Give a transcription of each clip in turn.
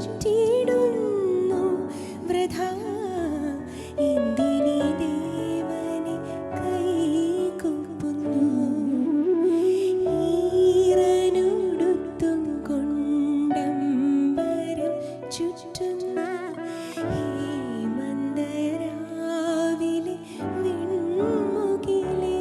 ചുറ്റിടുന്നു വൃഥാ എന്തിനീ ദേവനെ കൈകൂപ്പുന്നു ഈറനുടുത്തും കൊണ്ടമ്പരം ചുറ്റുന്ന ഹേമന്തരാവിലെ വിൺമുകിലേ.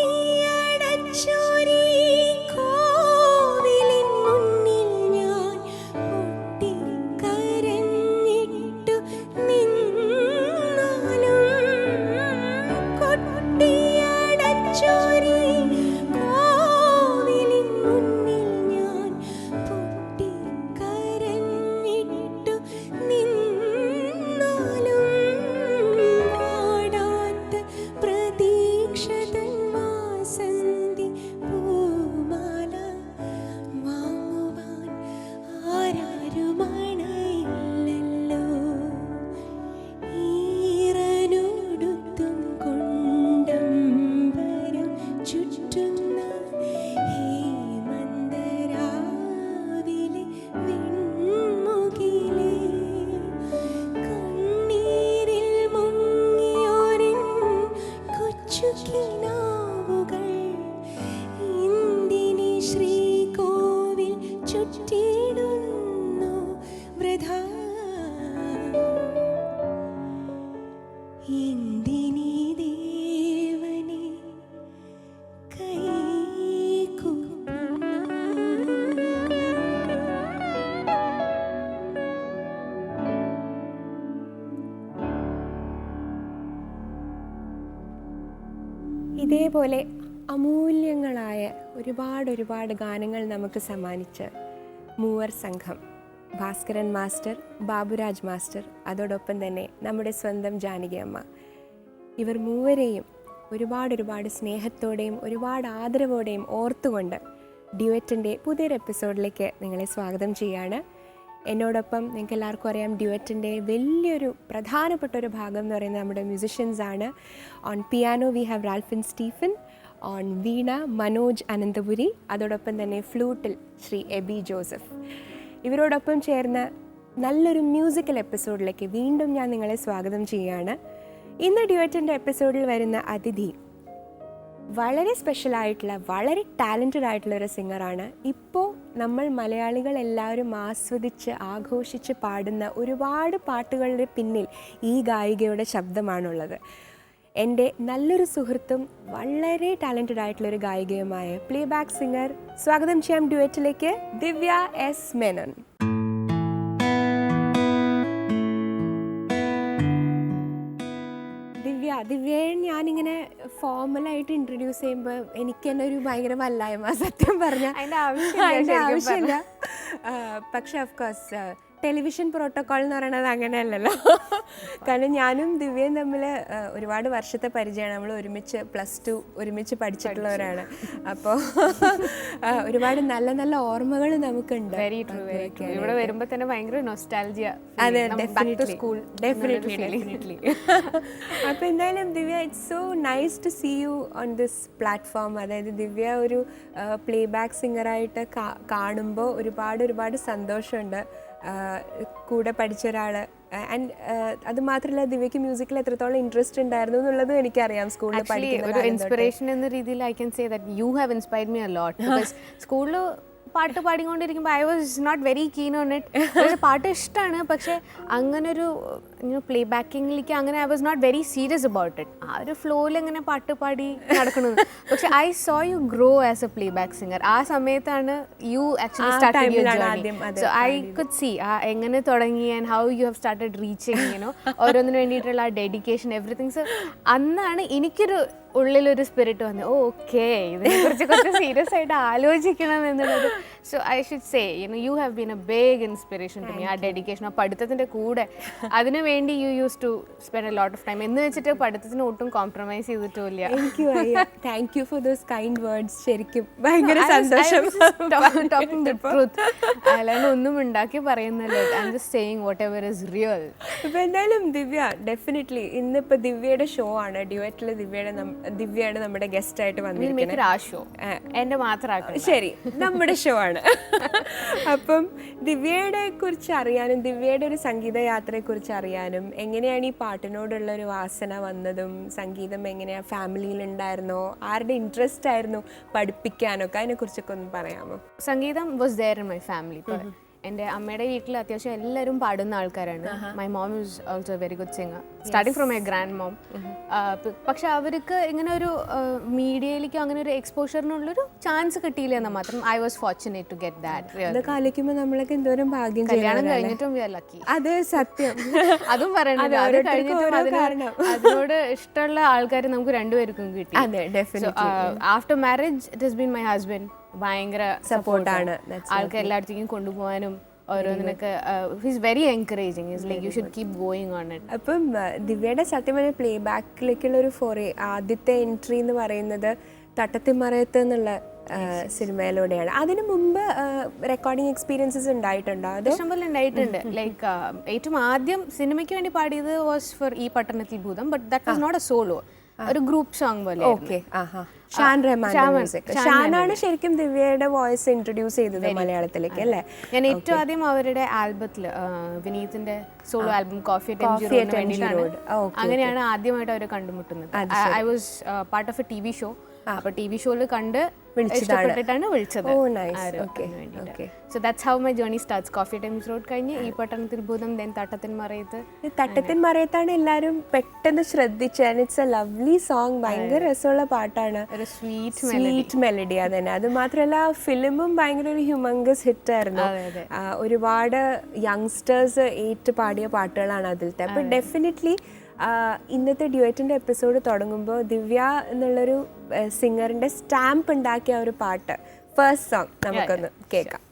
കൊട്ടിയടച്ചൊരീ കോവിലിൻ മുന്നിൽ ഞാൻ പൊട്ടിക്കരഞ്ഞിട്ടു നിന്നാലും കൊട്ടിയടച്ചൊരീ കോവിലിൻ മുന്നിൽ ഞാൻ പൊട്ടിക്കരഞ്ഞിട്ടു നിന്നാലും വാടാത്ത പ്രതീക്ഷതൻ വാസന്തി പൂമാല വാങ്ങുവാൻ ആരാരുമണയില്ലല്ലോ. ഈറനുടുത്തും കൊണ്ടമ്പരം ചുറ്റുന്ന ഹേമന്തരാവിലെ വിൺമുകിലേ. കണ്ണീരിൽ മുങ്ങിയോരിൻ കൊച്ചുകിനാവുകൾ ഇന്ദിനി ശ്രീകോവിൽ ചുറ്റിടുന്നു വൃഥാ എന്തിനീ ദേവനെ കൈകൂപ്പുന്നു. ഇതേപോലെ അമൂല്യങ്ങളായ ഒരുപാട് ഗാനങ്ങൾ നമുക്ക് സമ്മാനിച്ച് മൂവർ സംഘം, ഭാസ്കരൻ മാസ്റ്റർ, ബാബുരാജ് മാസ്റ്റർ, അതോടൊപ്പം തന്നെ നമ്മുടെ സ്വന്തം ജാനകി അമ്മ, ഇവർ മൂവരെയും ഒരുപാട് സ്നേഹത്തോടെയും ഒരുപാട് ആദരവോടെയും ഓർത്തുകൊണ്ട് ഡ്യുവറ്റിൻ്റെ പുതിയൊരു എപ്പിസോഡിലേക്ക് നിങ്ങളെ സ്വാഗതം ചെയ്യാണ്. എന്നോടൊപ്പം നിങ്ങൾക്ക് എല്ലാവർക്കും അറിയാം, ഡ്യുവറ്റിൻ്റെ വലിയൊരു പ്രധാനപ്പെട്ട ഒരു ഭാഗം എന്ന് പറയുന്നത് നമ്മുടെ മ്യൂസിഷ്യൻസ് ആണ്. On piano we have Ralfin Stephen, on veena Manoj Ananthapuri, അതോടൊപ്പം തന്നെ ഫ്ലൂട്ടിൽ ശ്രീ എബി ജോസഫ്. ഇവരോടൊപ്പം ചേർന്ന് നല്ലൊരു മ്യൂസിക്കൽ എപ്പിസോഡിലേക്ക് വീണ്ടും ഞാൻ നിങ്ങളെ സ്വാഗതം ചെയ്യുകയാണ്. ഇന്ന് ഡ്യുവറ്റിൻ്റെ എപ്പിസോഡിൽ വരുന്ന അതിഥി വളരെ സ്പെഷ്യലായിട്ടുള്ള, വളരെ ടാലൻറ്റഡ് ആയിട്ടുള്ള ഒരു സിംഗറാണ്. ഇപ്പോൾ നമ്മൾ മലയാളികൾ എല്ലാവരും ആസ്വദിച്ച് ആഘോഷിച്ച് പാടുന്ന ഒരുപാട് പാട്ടുകളുടെ പിന്നിൽ ഈ ഗായികയുടെ ശബ്ദമാണുള്ളത്. എൻ്റെ നല്ലൊരു സുഹൃത്തും വളരെ ടാലൻറ്റഡ് ആയിട്ടുള്ളൊരു ഗായികയുമായ പ്ലേ ബാക്ക് സിംഗർ, സ്വാഗതം ചെയ്യാം ഡ്യുവറ്റിലേക്ക് ദിവ്യ എസ് മേനോൻ. ദിവ്യയെ ഞാനിങ്ങനെ ഫോർമലായിട്ട് ഇൻട്രൊഡ്യൂസ് ചെയ്യുമ്പോൾ എനിക്ക് തന്നെ ഒരു ഭയങ്കര വല്ലായ്മ, സത്യം പറഞ്ഞാൽ അതിൻ്റെ ആവശ്യമില്ല. പക്ഷെ ഓഫ്കോഴ്സ് ടെലിവിഷൻ പ്രോട്ടോക്കോൾ എന്ന് പറയുന്നത് അങ്ങനെയല്ലല്ലോ. കാരണം ഞാനും ദിവ്യയും തമ്മിൽ ഒരുപാട് വർഷത്തെ പരിചയമാണ്. നമ്മൾ ഒരുമിച്ച് +2 ഒരുമിച്ച് പഠിച്ചിട്ടുള്ളവരാണ്. അപ്പോൾ ഒരുപാട് നല്ല നല്ല ഓർമ്മകൾ നമുക്കുണ്ട്. Very true. ഇവിടെ വരുമ്പോൾ തന്നെ ഭയങ്കര നൊസ്റ്റാൾജിയ. അതെ, ഡെഫിനറ്റ്ലി. അപ്പോൾ എന്തായാലും Divya, it's so nice to see you on this platform. അതായത് ദിവ്യ ഒരു പ്ലേ ബാക്ക് സിംഗറായിട്ട് കാണുമ്പോൾ ഒരുപാട് സന്തോഷമുണ്ട്. കൂടെ പഠിച്ച ഒരാൾ. ആൻഡ് അത് മാത്രമല്ല, ദിവ്യക്ക് മ്യൂസിക്കിൽ എത്രത്തോളം ഇൻട്രസ്റ്റ് ഉണ്ടായിരുന്നു എന്നുള്ളതും എനിക്കറിയാം. സ്കൂളിൽ പഠിക്കുന്ന ഇൻസ്പിറേഷൻ എന്ന രീതിയിൽ I can say that you have inspired me a lot. Because സ്കൂളിൽ പാട്ട് പാടിക്കൊണ്ടിരിക്കുമ്പോൾ I was not very keen on it. പാട്ട് ഇഷ്ടമാണ്, പക്ഷേ അങ്ങനൊരു പ്ലേ ബാക്കിങ്ങിലേക്ക് അങ്ങനെ I was not very serious about it. ആ ഒരു ഫ്ലോയിൽ ഇങ്ങനെ പാട്ട് പാടി നടക്കണമെന്ന്. പക്ഷെ I saw you grow as a playback singer. ആ സമയത്താണ് you actually started your journey. So I could see എങ്ങനെ തുടങ്ങി and how you have started reaching ഓരോന്നിന് വേണ്ടിയിട്ടുള്ള ആ ഡെഡിക്കേഷൻ, എവറിത്തിങ്. സോ അന്നാണ് എനിക്കൊരു ഉള്ളിലൊരു സ്പിരിറ്റ് വന്നു, ഓക്കെ ഇതിനെക്കുറിച്ച് കുറച്ച് സീരിയസ് ആയിട്ട് ആലോചിക്കണം എന്നുള്ളത്. So I should say you have been a big inspiration to me. ആ ഡെഡിക്കേഷൻ, ആ പഠിത്തത്തിൻ്റെ കൂടെ അതിനു വേണ്ടി you use to spend a lot of time എന്ന് വെച്ചിട്ട് പഠിത്തത്തിന് ഒട്ടും കോംപ്രമൈസ് ചെയ്തിട്ടില്ല. Thank you for those kind words. ശരിക്കും ഭയങ്കര സന്തോഷം. ടോക്കിംഗ് ദ ട്രൂത്ത്, അല്ലാണ്ട് ഒന്നും ഉണ്ടാക്കി പറയുന്നല്ലോ. I am just saying whatever is real. ഇപ്പം എന്തായാലും ദിവ്യ, ഡെഫിനറ്റ്ലി ഇന്നിപ്പോൾ ദിവ്യയുടെ ഷോ ആണ്. ഡ്യുവറ്റിൽ ദിവ്യയാണ് നമ്മുടെ ഗസ്റ്റ് ആയിട്ട് വന്നിരിക്കുന്നത്. ആ ഷോ എൻ്റെ മാത്രമാക്കണം. ശരി, നമ്മുടെ ഷോ ആണ്. അപ്പം ദിവ്യയുടെ കുറിച്ച് അറിയാനും ദിവ്യയുടെ ഒരു സംഗീത യാത്രയെക്കുറിച്ച് അറിയാനും എങ്ങനെയാണ് ഈ പാട്ടിനോടുള്ള ഒരു വാസന വന്നതും, സംഗീതം എങ്ങനെയാ ഫാമിലിയിൽ ഉണ്ടായിരുന്നോ, ആരുടെ ഇൻട്രസ്റ്റ് ആയിരുന്നു പഠിപ്പിക്കാനൊക്കെ, അതിനെക്കുറിച്ചൊക്കെ ഒന്ന് പറയാമോ? സംഗീതം was there in my family. എൻ്റെ അമ്മയുടെ വീട്ടിൽ അത്യാവശ്യം എല്ലാവരും പാടുന്ന ആൾക്കാരാണ്. My mom is also very good singer, starting from my grand mom. പക്ഷെ അവർക്ക് ഇങ്ങനെ ഒരു മീഡിയയിലേക്കോ അങ്ങനെ ഒരു എക്സ്പോഷറിനുള്ളൊരു ചാൻസ് കിട്ടിയില്ല എന്ന് മാത്രം. I was fortunate to get that. അതൊക്കെ ആലോചിക്കുമ്പോൾ നമ്മളൊക്കെ എന്തോരം ഭാഗ്യം. കല്യാണം കഴിഞ്ഞിട്ടും വി ആർ ലക്കി. അത് സത്യം. അതും പറയണത് അത് കഴിഞ്ഞിട്ടും അതിനോട് ഇഷ്ടമുള്ള ആൾക്കാർ നമുക്ക് രണ്ടുപേർക്കും കിട്ടി. After marriage it has been my husband ഭയങ്കര സപ്പോർട്ടാണ്. ആൾക്കാർ എല്ലായിടത്തേക്കും കൊണ്ടുപോകാനും ഓരോന്നിനൊക്കെ his very encouraging. Is like you should keep going on it. അപ്പം ദിവ്യയുടെ സത്യം പറഞ്ഞ പ്ലേ ബാക്കിലേക്കുള്ള ഒരു ഫോറേ, ആദ്യത്തെ എൻട്രി എന്ന് പറയുന്നത് തട്ടത്തിമറയത്ത് എന്നുള്ള സിനിമയിലൂടെയാണ്. അതിനു മുമ്പ് റെക്കോർഡിംഗ് എക്സ്പീരിയൻസസ് ഉണ്ടായിട്ടുണ്ടോ? അത് ഇഷ്ടംപോലെ ഉണ്ടായിട്ടുണ്ട്. ലൈക്ക് ഏറ്റവും ആദ്യം സിനിമയ്ക്ക് വേണ്ടി പാടിയത് was four Ee Pattanathil Bhootham, but that was not a solo, ഒരു ഗ്രൂപ്പ് സോങ് പോലെ. ഓക്കെ. ഷാൻ റഹ്മാന്റെ മ്യൂസിക്. ഷാനാണ് ശരിക്കും ദിവ്യയുടെ വോയിസ് ഇൻട്രൊഡ്യൂസ് ചെയ്തത് മലയാളത്തിലേക്ക്, അല്ലേ? ഞാൻ ഏറ്റവും ആദ്യം അവരുടെ ആൽബത്തില് വിനീതിന്റെ solo album coffee at M G road, അങ്ങനെയാണ് ആദ്യമായിട്ട് അവരെ കണ്ടുമുട്ടുന്നത്. I was part of a T V show. അപ്പൊ ടി വി ഷോയിൽ കണ്ട് ഇഷ്ടപ്പെട്ടിട്ടാണ് വിളിച്ചത്. So that's how my journey starts. Coffee at M G road കഴിഞ്ഞ് ഈ പട്ടണത്തിൽ ഭൂതം, ദെൻ തട്ടത്തിൻ മറയത്ത്. തട്ടത്തിൻ മറയത്താണ് എല്ലാവരും പെട്ടെന്ന് ശ്രദ്ധിച്ചത്. ഇറ്റ്സ് എ ലവ്ലി സോങ്, ഭയങ്കര രസമുള്ള പാട്ടാണ്, ഒരു സ്വീറ്റ് മെലഡി. അതന്നെ. അത് മാത്രമല്ല ഫിലിമും ഭയങ്കര ഒരു ഹ്യൂമങ്കസ് ഹിറ്റ് ആയിരുന്നു. ഒരുപാട് യങ്സ്റ്റേഴ്സ് ഏറ്റ് പാടിയ പാട്ടുകളാണ് അതിലത്തെ. അപ്പൊ ഡെഫിനറ്റ്ലി ഇന്നത്തെ ഡ്യുവറ്റിൻ്റെ എപ്പിസോഡ് തുടങ്ങുമ്പോൾ ദിവ്യ എന്നുള്ളൊരു സിംഗറിൻ്റെ സ്റ്റാമ്പ് ഉണ്ടാക്കിയ ഒരു പാട്ട്, ഫസ്റ്റ് സോങ് നമുക്കൊന്ന് കേൾക്കാം.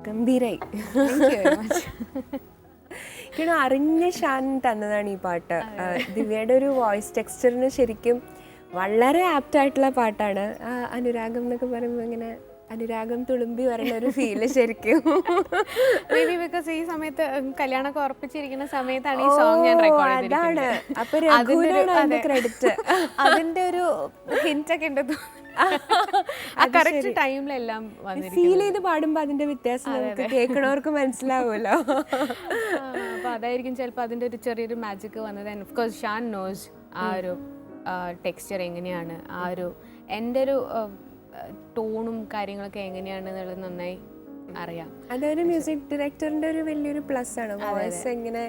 ഗംഭീരായി. കാരണം അറിഞ്ഞ ഷാൻ തന്നതാണ് ഈ പാട്ട്. ദിവ്യയുടെ ഒരു വോയിസ് ടെക്സ്ചറിന് ശരിക്കും വളരെ ആപ്റ്റായിട്ടുള്ള പാട്ടാണ്. അനുരാഗം എന്നൊക്കെ പറയുമ്പോൾ ഇങ്ങനെ അനുരാഗം തുളുമ്പി വരുന്ന ഒരു ഫീല് ശരിക്കും. മേബി ബിക്കോസ് ഈ സമയത്ത് കല്യാണമൊക്കെ ഉറപ്പിച്ചിരിക്കുന്ന സമയത്താണ് ഈ സോങ് ഞാൻ റെക്കോർഡ് അതാണ്. അപ്പൊ രഘുവിനാണ് ക്രെഡിറ്റ്. അതിന്റെ ഒരു ഹിന്റ് ഒക്കെ ഉണ്ട് കറക്റ്റ് ടൈമിലെല്ലാം ഫീൽ ചെയ്ത് പാടുമ്പോ അതിന്റെ വ്യത്യാസം നമുക്ക് കേൾക്കണവർക്ക് മനസ്സിലാവുമല്ലോ. അപ്പൊ അതായിരിക്കും ചിലപ്പോൾ അതിന്റെ ഒരു ചെറിയൊരു മാജിക് വന്നത്. And of course Shaan knows ആ ഒരു ടെക്സ്ചർ എങ്ങനെയാണ്, ആ ഒരു എൻ്റെ ഒരു ടോണും കാര്യങ്ങളൊക്കെ എങ്ങനെയാണെന്നുള്ളത് നന്നായി അറിയാം. അതൊരു മ്യൂസിക് ഡയറക്ടറിന്റെ ഒരു വലിയൊരു പ്ലസ് ആണ്, വോയിസ് എങ്ങനെ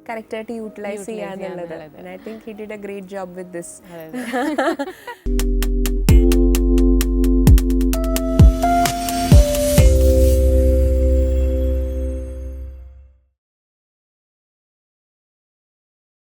കറക്റ്റായിട്ട് യൂട്ടിലൈസ് ചെയ്യാന്നുള്ളത്. I think he did a great job with this.